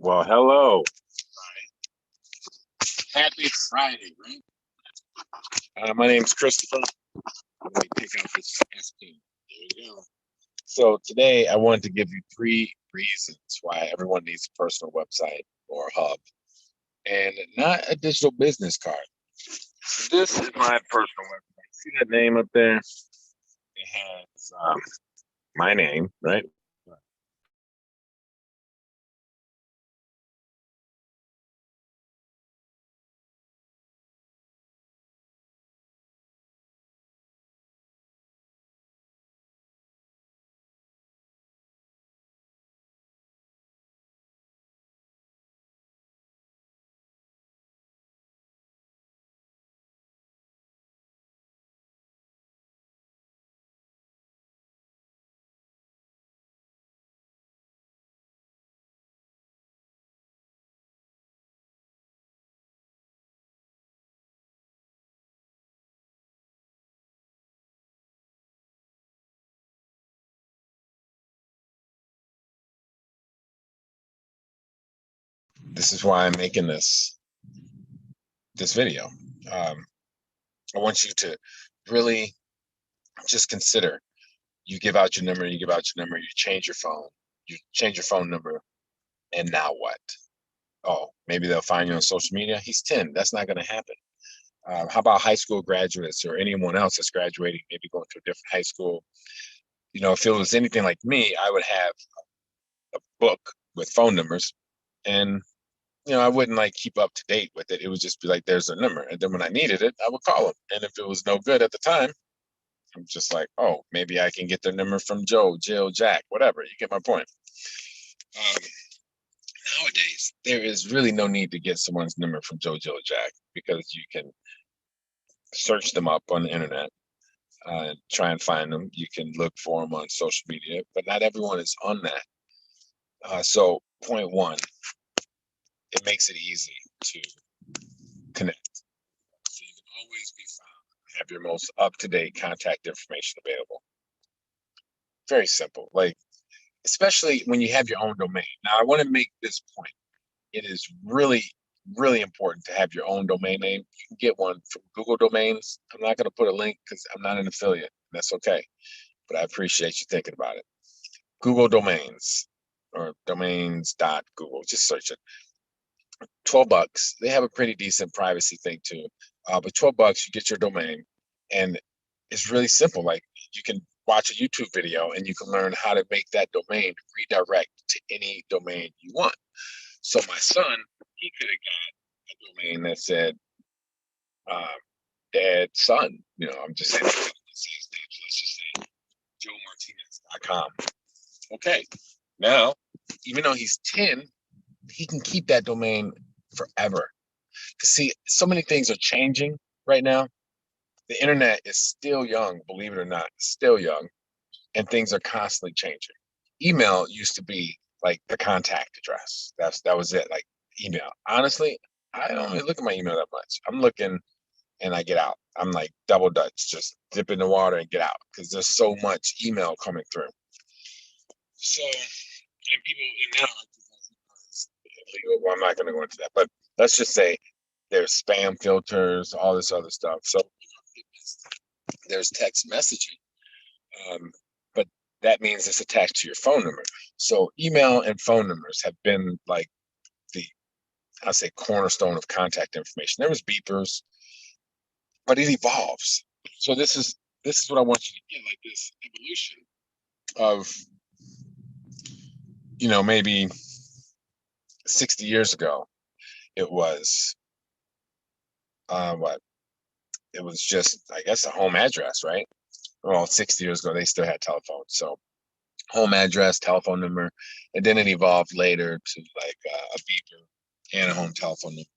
Well, hello. Happy Friday, right? My name's Christopher. Let me pick up this SP. There you go. So today I wanted to give you 3 reasons why everyone needs a personal website or hub and not a digital business card. So this is my personal website. See that name up there? It has my name, right? This is why I'm making this video. I want you to really just consider. You give out your number, you change you change your phone number, and now what? Oh, maybe they'll find you on social media. He's 10. That's not going to happen. How about high school graduates or anyone else that's graduating, maybe going to a different high school? If it was anything like me, I would have a book with phone numbers, and I wouldn't like keep up to date with it. It would just be like, there's a number, and then when I needed it, I would call them. And if it was no good at the time, I'm just like, oh, maybe I can get their number from Joe, Jill, Jack, whatever. You get my point. Um, Nowadays, there is really no need to get someone's number from Joe, Jill, Jack because you can search them up on the internet, try and find them. You can look for them on social media, but not everyone is on that. So, point one, it makes it easy to connect. So you can always be found, have your most up-to-date contact information available. Very simple. Like, especially when you have your own domain. Now, I want to make this point. It is really, really important to have your own domain name. You can get one from Google Domains. I'm not going to put a link because I'm not an affiliate. That's okay. But I appreciate you thinking about it. Google Domains or domains.google. Just search it. $12. They have a pretty decent privacy thing too. But $12, you get your domain, and it's really simple. Like, you can watch a YouTube video and you can learn how to make that domain redirect to any domain you want. So my son, he could have got a domain that said um, "Dad Son." I'm just saying, it says that. Let's just say joemartinez.com. Okay. Now, even though he's 10, he can keep that domain forever. See, so many things are changing right now. The internet is still young, believe it or not, still young, and things are constantly changing. Email used to be like the contact address. That was it. Like, email. Honestly, I don't really look at my email that much. I'm looking and I get out. I'm like double dutch, just dip in the water and get out because there's so much email coming through. So, and people, and now it's illegal. Well, I'm not going to go into that, but let's just say there's spam filters, all this other stuff. So there's text messaging, but that means it's attached to your phone number. So email and phone numbers have been like the, I'd say, cornerstone of contact information. There was beepers, but it evolves. So this is what I want you to get, like this evolution of, maybe 60 years ago, it was what? It was just, I guess, a home address, right? Well, 60 years ago, they still had telephones. So home address, telephone number, and then it evolved later to like a beeper and a home telephone number.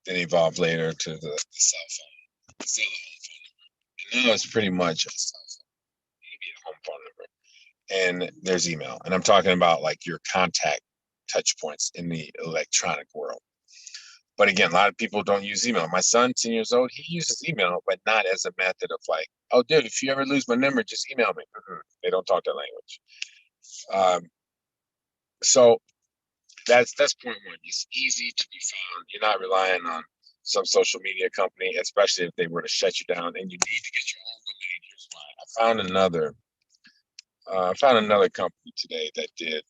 Then evolved later to the cell phone, still a home phone number. And now it's pretty much a cell phone, maybe a home phone number. And there's email. And I'm talking about like your contact touch points in the electronic world. But again, a lot of people don't use email. My son, 10 years old, he uses email, but not as a method of like, oh, dude, if you ever lose my number, just email me. They don't talk that language. So That's point one. It's easy to be found. You're not relying on some social media company, especially if they were to shut you down, and you need to get your own domain. Here's why. I found another company today that did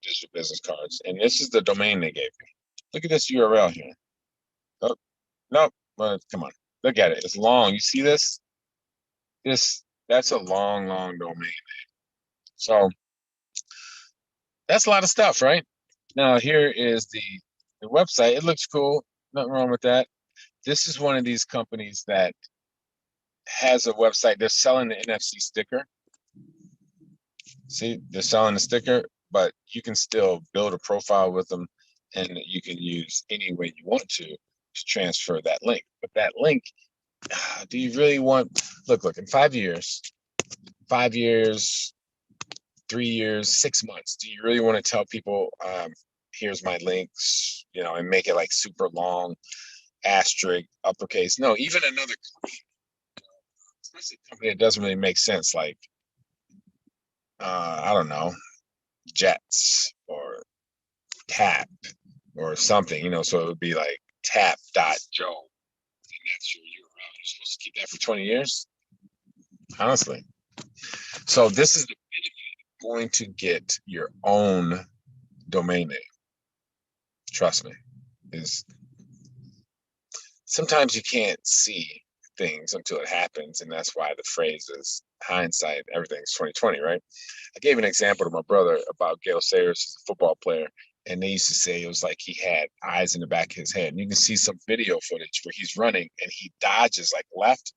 digital business cards, and this is the domain they gave me. Look at this URL here. Oh, no, well, come on, look at it. It's long. You see this? That's a long domain. So that's a lot of stuff, right? Now here is the website. It looks cool. Nothing wrong with that. This is one of these companies that has a website. They're selling the NFC sticker. See, they're selling the sticker, but you can still build a profile with them, and you can use any way you want to transfer that link. But that link, do you really want? Look, in 5 years, 3 years, 6 months, do you really want to tell people, here's my links, and make it like super long, asterisk, uppercase? No, even another company, especially a company that doesn't really make sense, like I don't know, Jets or Tap or something, so it would be like tap.joe, and that's your URL. You're supposed to keep that for 20 years, honestly. So this is the going to get your own domain name. Trust me. Is sometimes you can't see things until it happens, and that's why the phrase is hindsight, everything's 2020, right? I gave an example to my brother about Gale Sayers, he's a football player, and they used to say it was like he had eyes in the back of his head. And you can see some video footage where he's running and he dodges like left,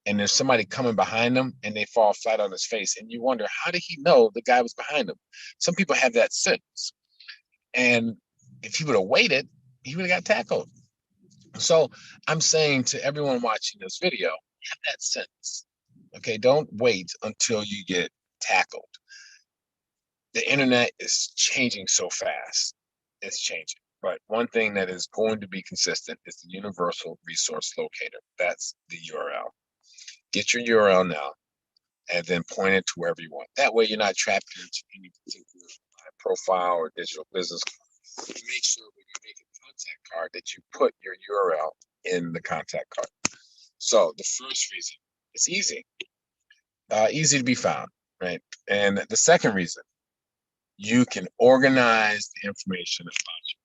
and there's somebody coming behind him and they fall flat on his face, and you wonder, how did he know the guy was behind him? Some people have that sense, and if he would have waited, he would have got tackled. So I'm saying to everyone watching this video, have that sense. Okay, don't wait until you get tackled. The internet is changing so fast. It's changing. But one thing that is going to be consistent is the universal resource locator. That's the URL. Get your URL now and then point it to wherever you want. That way you're not trapped into any particular profile or digital business card. Make sure when you make a contact card that you put your URL in the contact card. So the first reason, it's easy. Easy to be found, right? And the second reason, you can organize the information about you.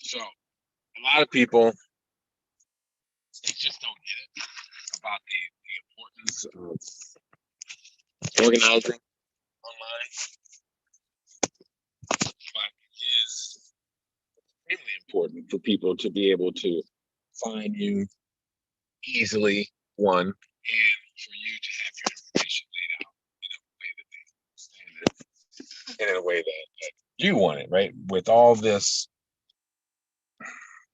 So a lot of people, they just don't get it about the importance of organizing online. But it is extremely important for people to be able to find you easily, one, and for you to have your information laid out in a way that you want it, right? With all this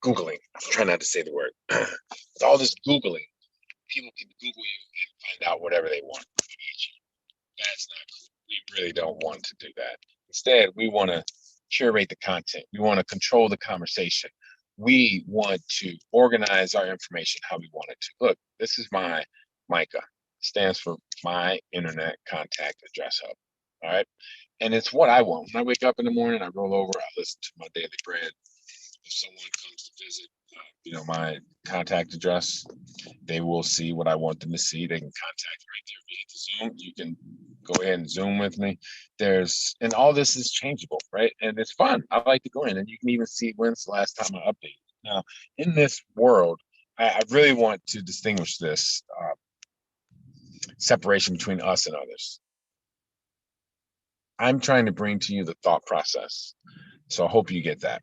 Googling, I'm trying not to say the word, with all this Googling, people can Google you and find out whatever they want about you. That's not cool. We really don't want to do that. Instead, we want to curate the content. We want to control the conversation. We want to organize our information how we want it to. Look, this is my MICA. Stands for My Internet Contact Address Hub. All right. And it's what I want. When I wake up in the morning, I roll over, I listen to my daily bread. If someone comes to visit, my contact address, they will see what I want them to see. They can contact right there via the Zoom. You can go ahead and Zoom with me. And all this is changeable, right? And it's fun. I like to go in, and you can even see when's the last time I updated. Now, in this world, I really want to distinguish this separation between us and others. I'm trying to bring to you the thought process. So I hope you get that.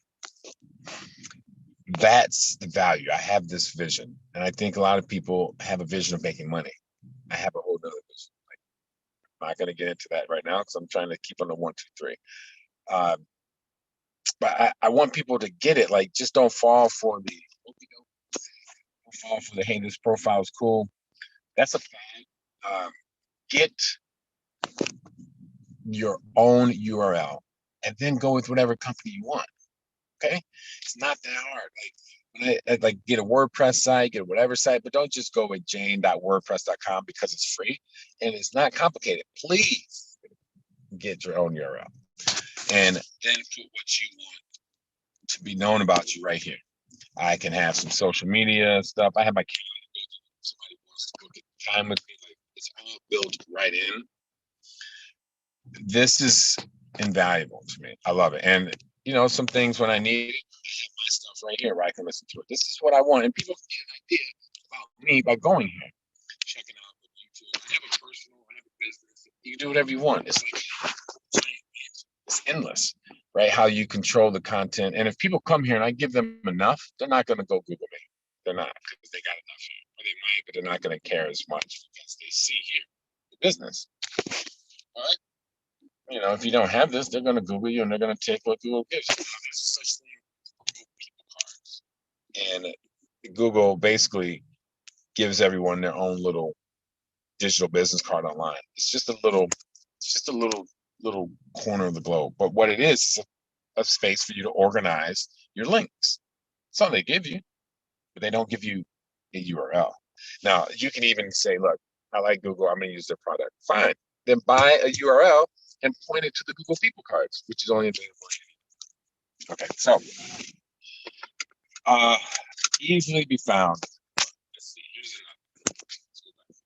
That's the value. I have this vision. And I think a lot of people have a vision of making money. I have a whole other vision. I'm not going to get into that right now because I'm trying to keep on the 1, 2, 3. But I want people to get it. Like, just don't fall for hey, this profile is cool. That's a fad. Get your own URL and then go with whatever company you want. Okay, it's not that hard. Like get a WordPress site, get whatever site, but don't just go with jane.wordpress.com because it's free and it's not complicated. Please get your own URL, and then put what you want to be known about you right here. I can have some social media stuff. I have my calendar built in. If somebody wants to book a time with me, like it's all built right in. This is invaluable to me. I love it. And you know, some things when I need it, I have my stuff right here where I can listen to it. This is what I want. And people get an idea about me by going here, checking out the YouTube. I have a personal, I have a business. You can do whatever you want. It's like it's endless, right? How you control the content. And if people come here and I give them enough, they're not going to go Google me. They're not, because they got enough here. Or they might, but they're not going to care as much because they see here the business. All right. You know, if you don't have this, they're going to Google you and they're going to take what Google gives you. There's such thing as Google people cards. And Google basically gives everyone their own little digital business card online. It's just a little corner of the globe. But what it is a space for you to organize your links. That's all they give you, but they don't give you a URL. Now, you can even say, look, I like Google, I'm going to use their product. Fine. Then buy a URL and point it to the Google People Cards, which is only available. Okay, so easily be found. Let's see, here's another.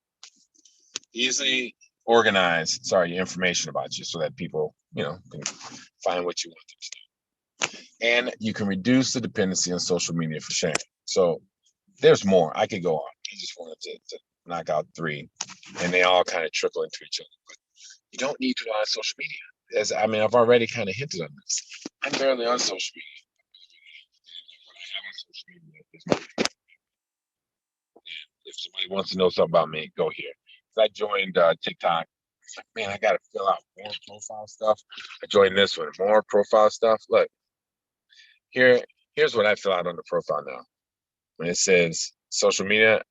Easily organize, your information about you so that people, you know, can find what you want them to do. And you can reduce the dependency on social media for sharing. So there's more. I could go on. I just wanted to knock out 3, and they all kind of trickle into each other. But you don't need to rely on social media. As I mean, I've already kind of hinted on this. I'm barely on social media. What I have on social media is my. If somebody wants to know something about me, go here. I joined TikTok. It's like, man, I got to fill out more profile stuff. I joined this one, more profile stuff. Look, here's what I fill out on the profile now. When it says social media,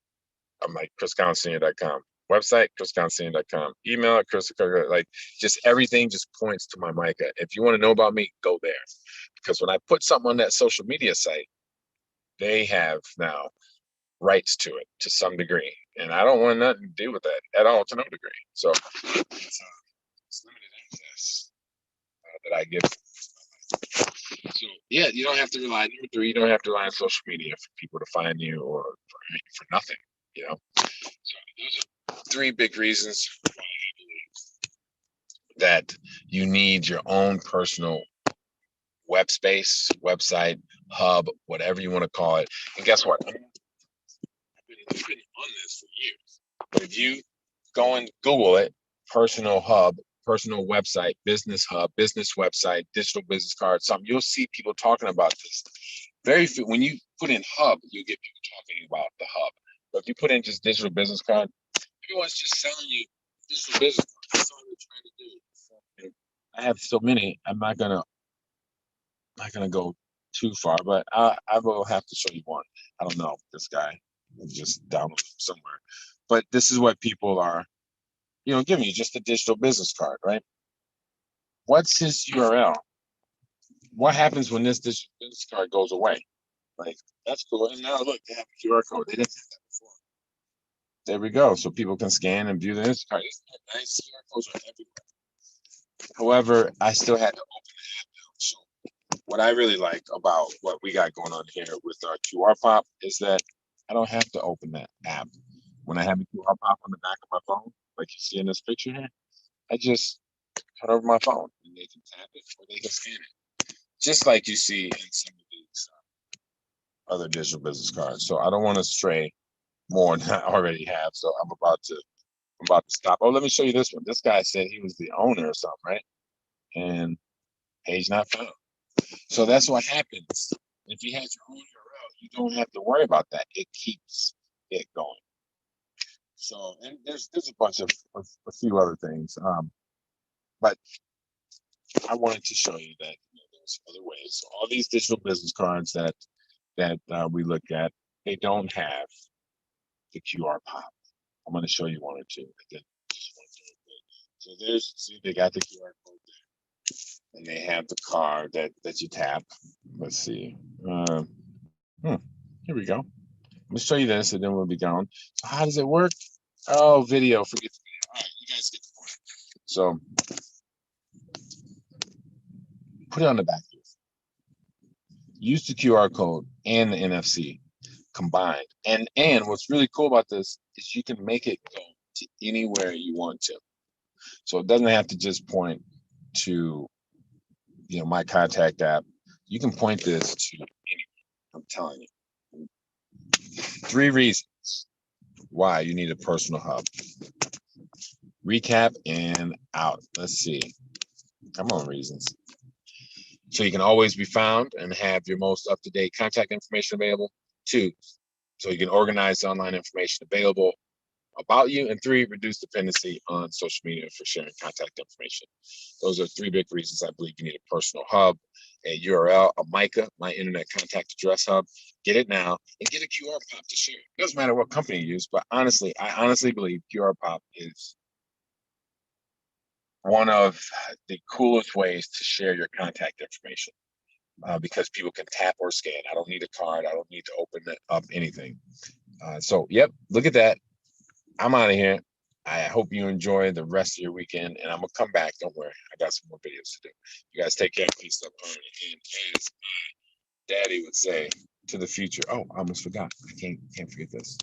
I'm like chrisconsenior.com. Website, chrisconsenior.com. Email at chris, like just everything just points to my Micah. If you want to know about me, go there. Because when I put something on that social media site, they have now rights to it to some degree. And I don't want nothing to do with that at all to no degree. So it's limited access that I give. So yeah, you don't have to rely. Number 3, you don't have to rely on social media for people to find you or for nothing. You know. So those are 3 big reasons why I believe that you need your own personal web space, website, hub, whatever you want to call it. And guess what? I've been on this for years. But if you go and Google it, personal hub, personal website, business hub, business website, digital business card, something, you'll see people talking about this. Very few, when you put in hub, you get people talking about the hub. But if you put in just digital business card, everyone's just selling you digital business cards. That's all they're trying to do. And I have so many, I'm not gonna go too far, but I will have to show you one. I don't know this guy. I just downloaded somewhere. But this is what people are, you know, giving you, just a digital business card, right? What's his URL? What happens when this digital business card goes away? Like, that's cool. And now look, they have a QR code. They didn't have that before. There we go. So people can scan and view the Instacart. Card. Nice. QR codes are everywhere. However, I still had to open the app now. So what I really like about what we got going on here with our QR pop is that I don't have to open that app. When I have a QR pop on the back of my phone, like you see in this picture here, I just turn over my phone and they can tap it or they can scan it. Just like you see in some of these other digital business cards. So I don't want to stray more than I already have. So I'm about to stop. Oh, let me show you this one. This guy said he was the owner or something, right? And page not found. So that's what happens. If you have your own URL, you don't have to worry about that. It keeps it going. So, and there's a bunch of a few other things. But I wanted to show you that there's other ways. So all these digital business cards that we look at, they don't have the QR pop. I'm going to show you one or two. So see, they got the QR code there, and they have the card that you tap. Let's see. Here we go. Let me show you this, and then we'll be gone. So how does it work? Oh, video. Forget the video. All right, you guys get the point. So put it on the back of your phone. Use the QR code and the NFC combined. And what's really cool about this is you can make it go to anywhere you want to. So it doesn't have to just point to, my contact app. You can point this to anywhere. I'm telling you. 3 reasons why you need a personal hub. Recap and out. Let's see. Come on, reasons. So you can always be found and have your most up-to-date contact information available. 2, so you can organize online information available about you. And 3, reduce dependency on social media for sharing contact information. Those are 3 big reasons I believe you need a personal hub, a URL, a MICA, my internet contact address hub. Get it now and get a QR pop to share. It doesn't matter what company you use, but I honestly believe QR pop is one of the coolest ways to share your contact information, because people can tap or scan. I don't need a card. I don't need to open up anything. So, yep, look at that. I'm out of here. I hope you enjoy the rest of your weekend, and I'm going to come back. Don't worry. I got some more videos to do. You guys take care. Peace, love, harmony. And as my daddy would say, to the future. Oh, I almost forgot. I can't forget this.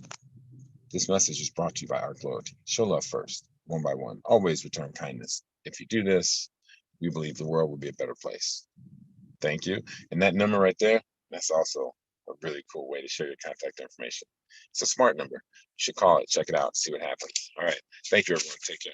This message is brought to you by Arc Loyalty. Show love first, one by one. Always return kindness. If you do this, we believe the world will be a better place. Thank you. And that number right there, that's also a really cool way to share your contact information. It's a smart number. You should call it, check it out, see what happens. All right. Thank you, everyone. Take care.